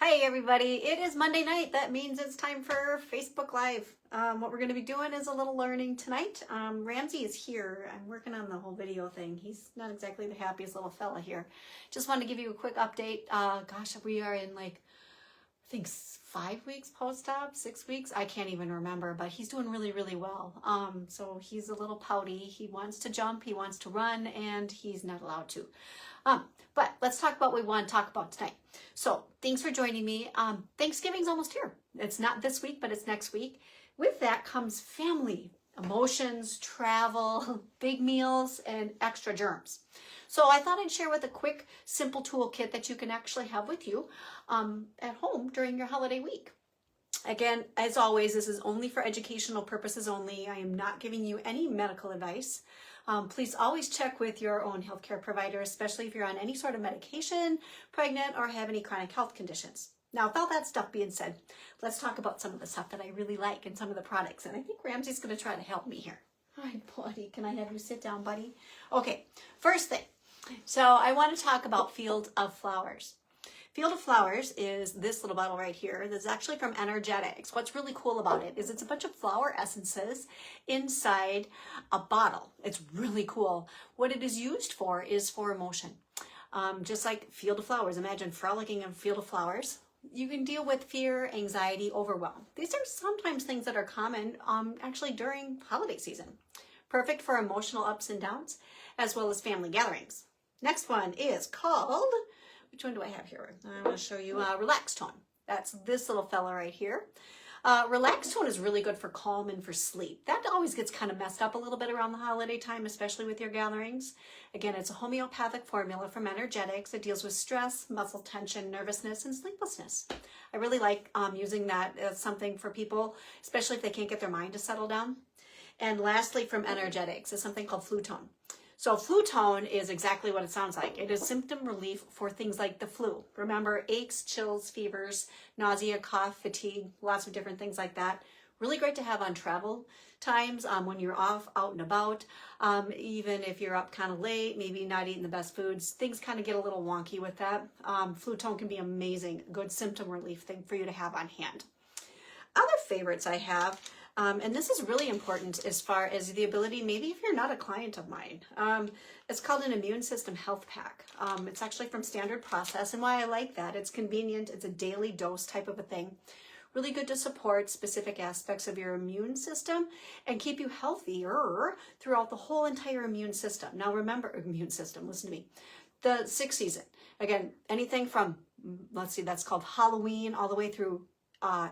Hi everybody, it is Monday night. That means it's time for Facebook Live. What we're going to be doing is a little learning tonight. Ramsey is here. I'm working on the whole video thing. He's not exactly the happiest little fella here. Just wanted to give you a quick update. Gosh, we are in I think 5 weeks post-op, 6 weeks. I can't even remember, but he's doing really, really well. So he's a little pouty. He wants to jump, he wants to run, and he's not allowed to. But let's talk about what we want to talk about tonight. So thanks for joining me. Thanksgiving's almost here. It's not this week, but it's next week. With that comes family, emotions, travel, big meals, and extra germs. So I thought I'd share with a quick, simple toolkit that you can actually have with you at home during your holiday week. Again, as always, this is only for educational purposes only. I am not giving you any medical advice. Please always check with your own healthcare provider, especially if you're on any sort of medication, pregnant, or have any chronic health conditions. Now, with all that stuff being said, let's talk about some of the stuff that I really like and some of the products. And I think Ramsey's going to try to help me here. Hi, buddy. Can I have you sit down, buddy? Okay, first thing. So I want to talk about Field of Flowers. Field of Flowers is this little bottle right here. This is actually from Energetix. What's really cool about it is it's a bunch of flower essences inside a bottle. It's really cool. What it is used for is for emotion. Just like Field of Flowers. Imagine frolicking in Field of Flowers. You can deal with fear, anxiety, overwhelm. These are sometimes things that are common actually during holiday season. Perfect for emotional ups and downs, as well as family gatherings. Next one is called... Which one do I have here? I want to show you Relax Tone. That's this little fella right here. Relax Tone is really good for calm and for sleep. That always gets kind of messed up a little bit around the holiday time, especially with your gatherings. Again, it's a homeopathic formula from Energetix. It deals with stress, muscle tension, nervousness, and sleeplessness. I really like using that as something for people, especially if they can't get their mind to settle down. And lastly, from Energetix is something called Flu Tone. So Flu Tone is exactly what it sounds like. It is symptom relief for things like the flu. Remember, aches, chills, fevers, nausea, cough, fatigue, lots of different things like that. Really great to have on travel times when you're off, out and about. Even if you're up kind of late, maybe not eating the best foods, things kind of get a little wonky with that. Flu Tone can be amazing, good symptom relief thing for you to have on hand. Other favorites I have, and this is really important as far as the ability, maybe if you're not a client of mine, it's called an immune system health pack. It's actually from Standard Process, and why I like that, it's convenient, it's a daily dose type of a thing. Really good to support specific aspects of your immune system and keep you healthier throughout the whole entire immune system. Now remember, immune system, listen to me, the 6th season, again, anything from, let's see, that's called Halloween all the way through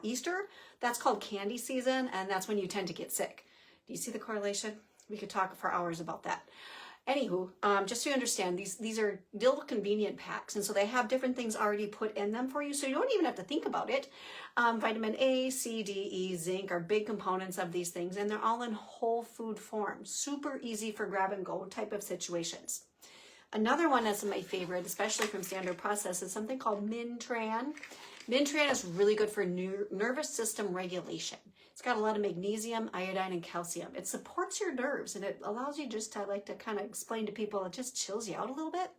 Easter, that's called candy season, and that's when you tend to get sick. Do you see the correlation? We could talk for hours about that. Anywho, just so you understand, these are little convenient packs, and so they have different things already put in them for you, so you don't even have to think about it. Vitamin A, C, D, E, zinc are big components of these things, and they're all in whole food form. Super easy for grab and go type of situations. Another one that's my favorite, especially from Standard Process, is something called Min-Tran. Min-Tran is really good for nervous system regulation. It's got a lot of magnesium, iodine, and calcium. It supports your nerves, and it allows you just to, I like to kind of explain to people, it just chills you out a little bit.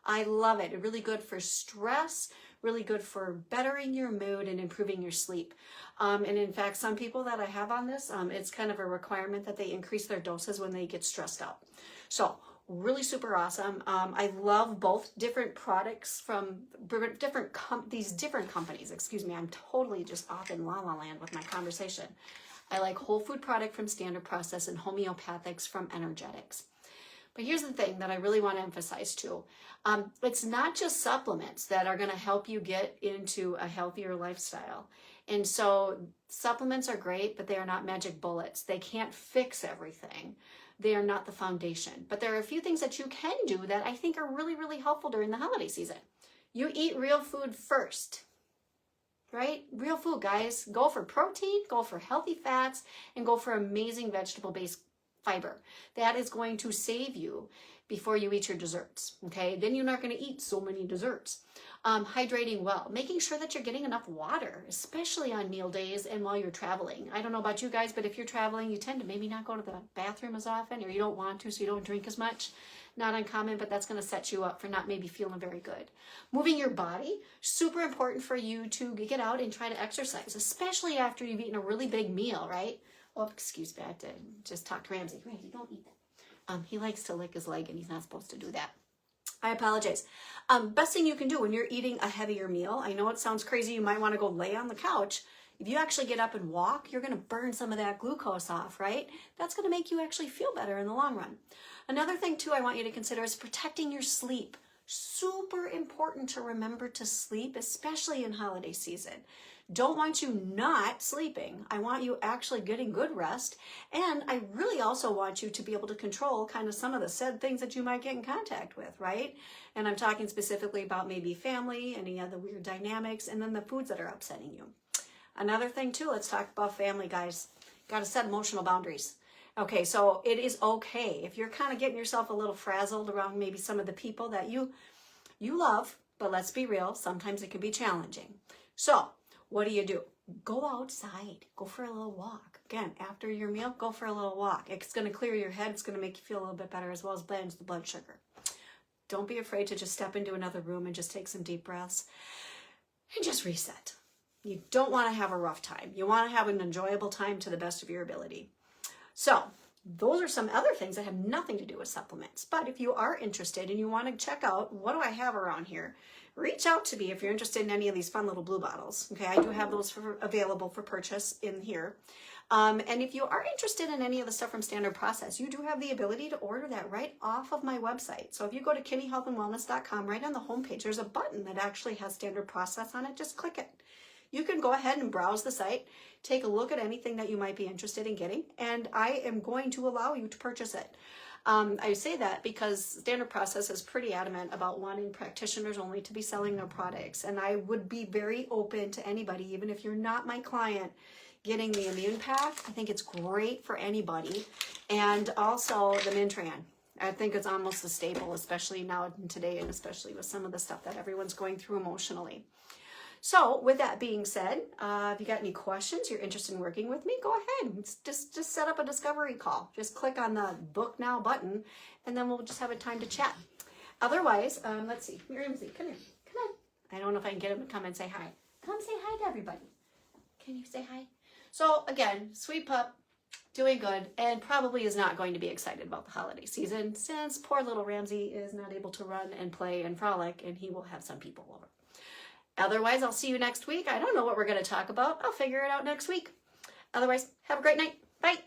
I love it. It's really good for stress, really good for bettering your mood and improving your sleep. And in fact, some people that I have on this, it's kind of a requirement that they increase their doses when they get stressed out. So really super awesome. I love both different products from these different companies. Excuse me, I'm totally just off in la la land with my conversation. I like whole food product from Standard Process and homeopathics from Energetix. But here's the thing that I really want to emphasize too. It's not just supplements that are going to help you get into a healthier lifestyle. And so supplements are great, but they are not magic bullets. They can't fix everything. They are not the foundation. But there are a few things that you can do that I think are really, really helpful during the holiday season. You eat real food first, right? Real food, guys. Go for protein, go for healthy fats, and go for amazing vegetable-based fiber. That is going to save you before you eat your desserts, okay? Then you're not going to eat so many desserts. Hydrating well, making sure that you're getting enough water, especially on meal days and while you're traveling. I don't know about you guys, but if you're traveling, you tend to maybe not go to the bathroom as often, or you don't want to, so you don't drink as much. Not uncommon, but that's going to set you up for not maybe feeling very good. Moving your body, super important for you to get out and try to exercise, especially after you've eaten a really big meal, right? Oh, excuse me, I had to just talk to Ramsey. Ramsey, don't eat that. He likes to lick his leg and he's not supposed to do that. I apologize. Best thing you can do when you're eating a heavier meal, I know it sounds crazy, you might want to go lay on the couch. If you actually get up and walk, you're going to burn some of that glucose off, right? That's going to make you actually feel better in the long run. Another thing too I want you to consider is protecting your sleep. Super important to remember to sleep, especially in holiday season. Don't want you not sleeping. I want you actually getting good rest. And I really also want you to be able to control kind of some of the said things that you might get in contact with, right? And I'm talking specifically about maybe family, any other weird dynamics, and then the foods that are upsetting you. Another thing too, let's talk about family, guys. Got to set emotional boundaries. Okay, so it is okay if you're kind of getting yourself a little frazzled around maybe some of the people that you love, but let's be real, sometimes it can be challenging. So what do? Go outside, go for a little walk. Again, after your meal, go for a little walk. It's going to clear your head. It's going to make you feel a little bit better, as well as balance the blood sugar. Don't be afraid to just step into another room and just take some deep breaths and just reset. You don't want to have a rough time. You want to have an enjoyable time to the best of your ability. So those are some other things that have nothing to do with supplements. But if you are interested and you want to check out what do I have around here, reach out to me if you're interested in any of these fun little blue bottles. Okay, I do have those available for purchase in here. And if you are interested in any of the stuff from Standard Process, you do have the ability to order that right off of my website. So if you go to kinnihealthandwellness.com, right on the homepage, there's a button that actually has Standard Process on it. Just click it. You can go ahead and browse the site, take a look at anything that you might be interested in getting, and I am going to allow you to purchase it. I say that because Standard Process is pretty adamant about wanting practitioners only to be selling their products, and I would be very open to anybody, even if you're not my client, getting the Immune Pack. I think it's great for anybody, and also the Min-Tran. I think it's almost a staple, especially now today, and especially with some of the stuff that everyone's going through emotionally. So with that being said, if you got any questions, you're interested in working with me, go ahead. Just set up a discovery call. Just click on the book now button, and then we'll just have a time to chat. Otherwise, let's see. Ramsey, come here. Come on. I don't know if I can get him to come and say hi. Come say hi to everybody. Can you say hi? So again, sweet pup, doing good, and probably is not going to be excited about the holiday season since poor little Ramsey is not able to run and play and frolic, and he will have some people over. Otherwise, I'll see you next week. I don't know what we're going to talk about. I'll figure it out next week. Otherwise, have a great night. Bye.